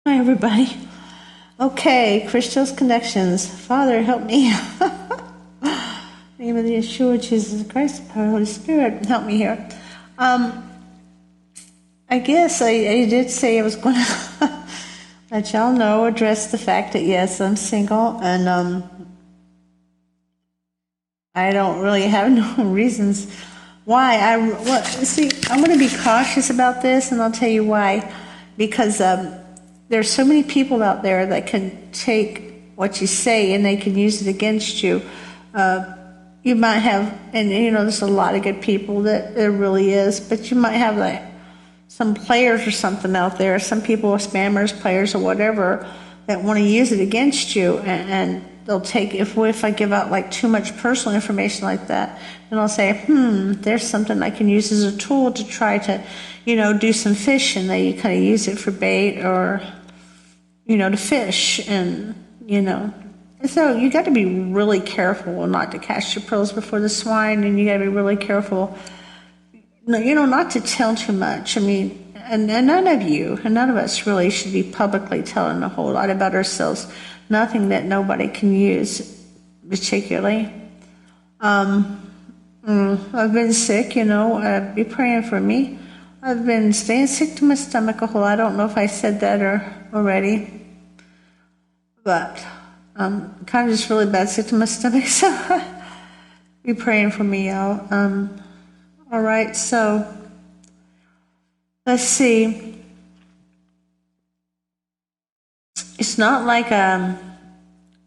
Hi, everybody. Okay, Christos Connections. Father, help me. In the name of the Yeshua, Jesus Christ, the power of the Holy Spirit, help me here. I guess I did say I was going to let y'all know, address the fact that yes, I'm single, and I don't really have no reasons why. I'm going to be cautious about this, and I'll tell you why. Because there's so many people out there that can take what you say and they can use it against you. You might have, and there's a lot of good people that there really is, but you might have like some players or something out there, some people, spammers, players, or whatever, that want to use it against you, and they'll take, if I give out like too much personal information like that, then I'll say, there's something I can use as a tool to try to, do some fishing. That you kind of use it for bait or, to fish, and, so you got to be really careful not to cast your pearls before the swine, and you got to be really careful, not to tell too much. I mean, and none of us really should be publicly telling a whole lot about ourselves. Nothing that nobody can use, particularly. I've been sick, be praying for me. I've been staying sick to my stomach a whole lot. I don't know if I said that already, but I'm kind of just really bad sick to my stomach, so be praying for me, y'all. All right, so let's see. It's not like I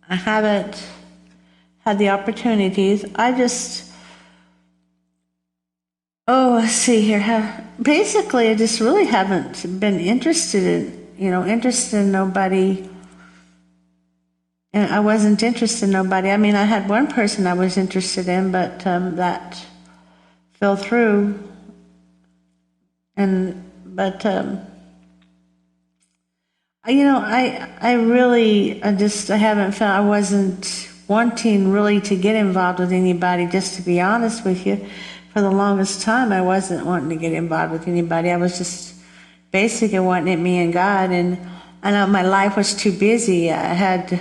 haven't had the opportunities. Let's see here. Basically, I just really haven't been interested in nobody. And I wasn't interested in nobody. I mean, I had one person I was interested in, but that fell through. I wasn't wanting really to get involved with anybody, just to be honest with you. For the longest time, I wasn't wanting to get involved with anybody. I was just basically wanting it me and God, and I know my life was too busy. I had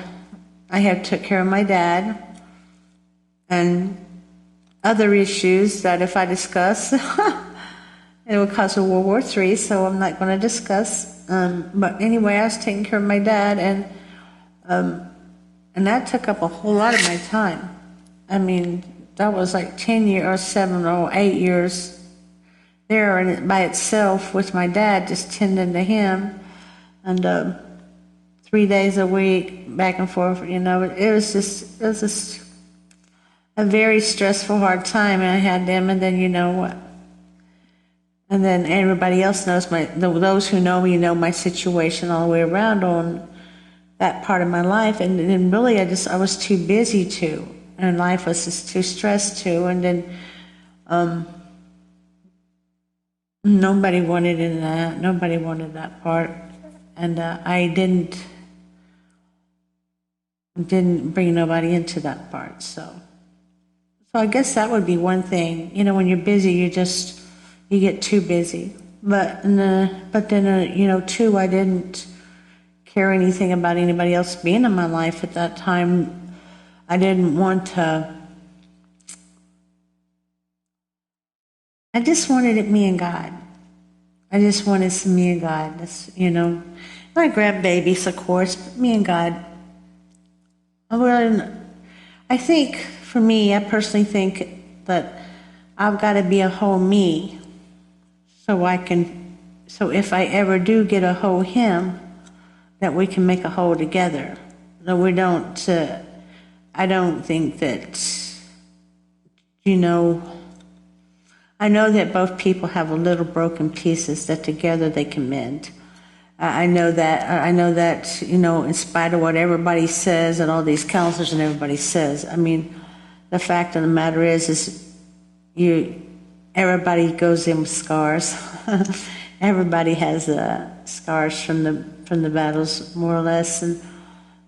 took care of my dad and other issues that if I discuss, it would cause a World War III, so I'm not going to discuss. But anyway, I was taking care of my dad, and that took up a whole lot of my time. I mean, that was like 10 years, or 7 or 8 years there, and by itself with my dad, just tending to him, and 3 days a week, back and forth. It was just a very stressful, hard time. And I had them, and then and then everybody else knows those who know me know my situation all the way around on that part of my life. And then really I was too busy to, and life was just too stressed to. And then nobody wanted that part. And I didn't bring nobody into that part. So I guess that would be one thing. When you're busy, you get too busy. But then, too, I didn't care anything about anybody else being in my life at that time. I didn't want to. I just wanted it me and God. I just wanted some me and God. My grandbabies, of course, but me and God. I think, for me, I personally think that I've got to be a whole me, so if I ever do get a whole him, that we can make a whole together. That we don't, I don't think that, I know that both people have little broken pieces that together they can mend. I know that, in spite of what everybody says and all these counselors and everybody says, I mean, the fact of the matter is everybody goes in with scars. Everybody has scars from the battles, more or less, and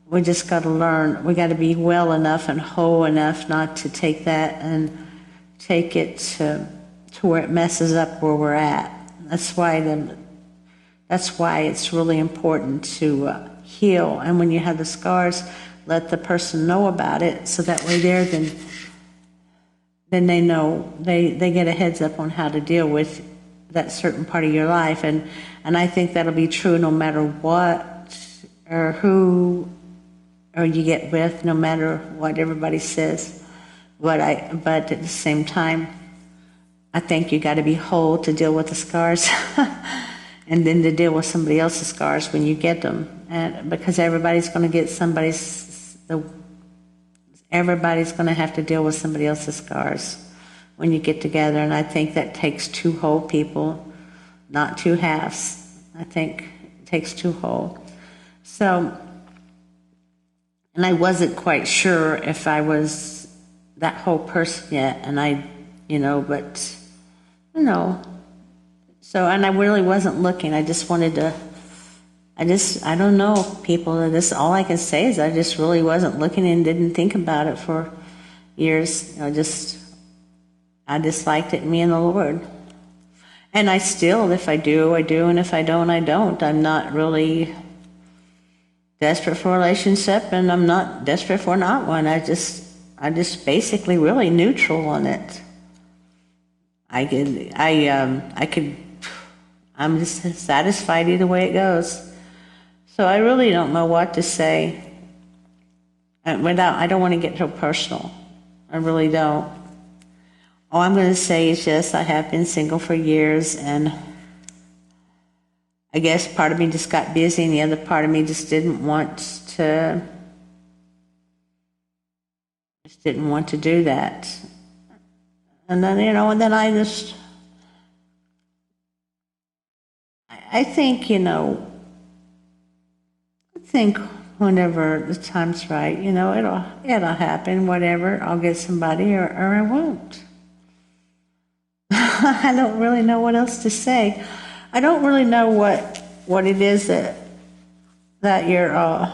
we just got to learn. We got to be well enough and whole enough not to take that and take it to where it messes up where we're at. That's That's why it's really important to heal. And when you have the scars, let the person know about it, so that way then they know, they get a heads up on how to deal with that certain part of your life. And I think that'll be true no matter what or who or you get with, no matter what everybody says. But at the same time, I think you got to be whole to deal with the scars, and then to deal with somebody else's scars when you get them. And because everybody's going to get everybody's going to have to deal with somebody else's scars when you get together. And I think that takes two whole people, not two halves. I think it takes two whole. So, and I wasn't quite sure if I was that whole person yet, and but, so, and I really wasn't looking. I just wanted to, I don't know, people, all I can say is I just really wasn't looking and didn't think about it for years. I just liked it, me and the Lord. And I still, if I do, I do, and if I don't, I don't. I'm not really desperate for a relationship, and I'm not desperate for not one. I just basically really neutral on it. I'm just satisfied either way it goes. So I really don't know what to say. I don't want to get too personal. I really don't. All I'm going to say is yes, I have been single for years, and I guess part of me just got busy, and the other part of me just didn't want to do that. And then, I think whenever the time's right, it'll happen, whatever. I'll get somebody or I won't. I don't really know what else to say. I don't really know what it is that you're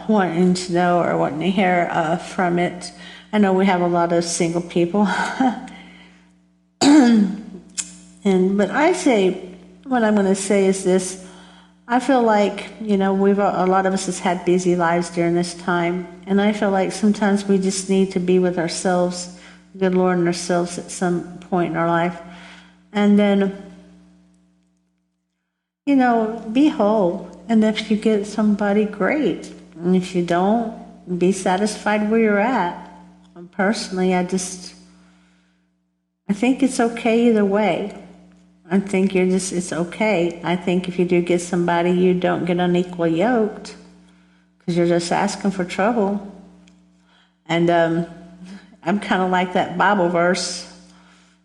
wanting to know or wanting to hear from it. I know we have a lot of single people. But I say, what I'm going to say is this. I feel like, a lot of us has had busy lives during this time. And I feel like sometimes we just need to be with ourselves, the good Lord and ourselves at some point in our life. And then, be whole. And if you get somebody, great. And if you don't, be satisfied where you're at. Personally, I think it's okay either way. I think it's okay. I think if you do get somebody, you don't get unequally yoked, because you're just asking for trouble. And I'm kind of like that Bible verse,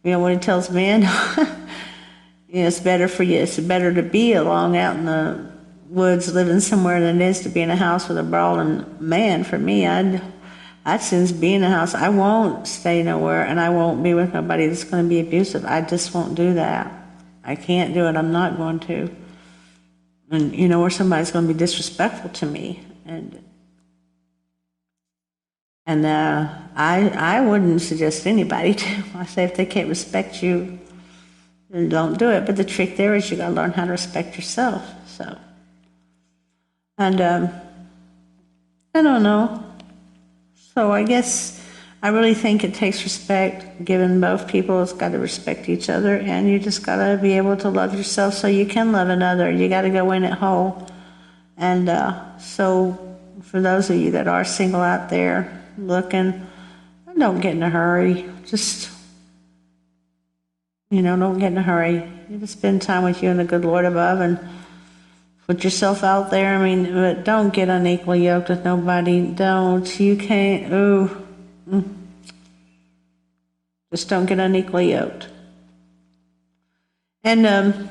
when it tells men, it's better to be along out in the woods living somewhere than it is to be in a house with a brawling man. For me, I'd since be in a house. I won't stay nowhere, and I won't be with nobody that's going to be abusive. I just won't do that. I can't do it. I'm not going to. And, or somebody's going to be disrespectful to me. And I wouldn't suggest anybody to. I say if they can't respect you, then don't do it. But the trick there is you got to learn how to respect yourself. So, and I don't know. So I guess I really think it takes respect. Given both people, it's got to respect each other, and you just got to be able to love yourself so you can love another. You got to go in it whole. And so for those of you that are single out there looking, don't get in a hurry. Just, don't get in a hurry. You just spend time with you and the good Lord above, and put yourself out there. But don't get unequally yoked with nobody. Don't. You can't. Just don't get unequally yoked. And I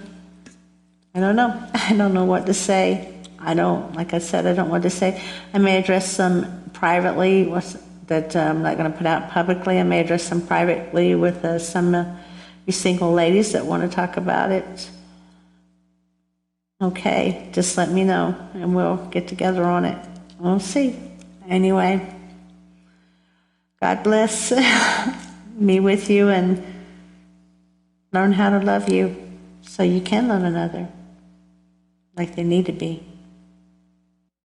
don't know. I don't know what to say. Like I said, I don't know what to say. I may address some privately that I'm not going to put out publicly. I may address some privately with some you single ladies that want to talk about it. Okay, just let me know, and we'll get together on it. We'll see. Anyway, God bless me with you, and learn how to love you so you can love another. like they need to be.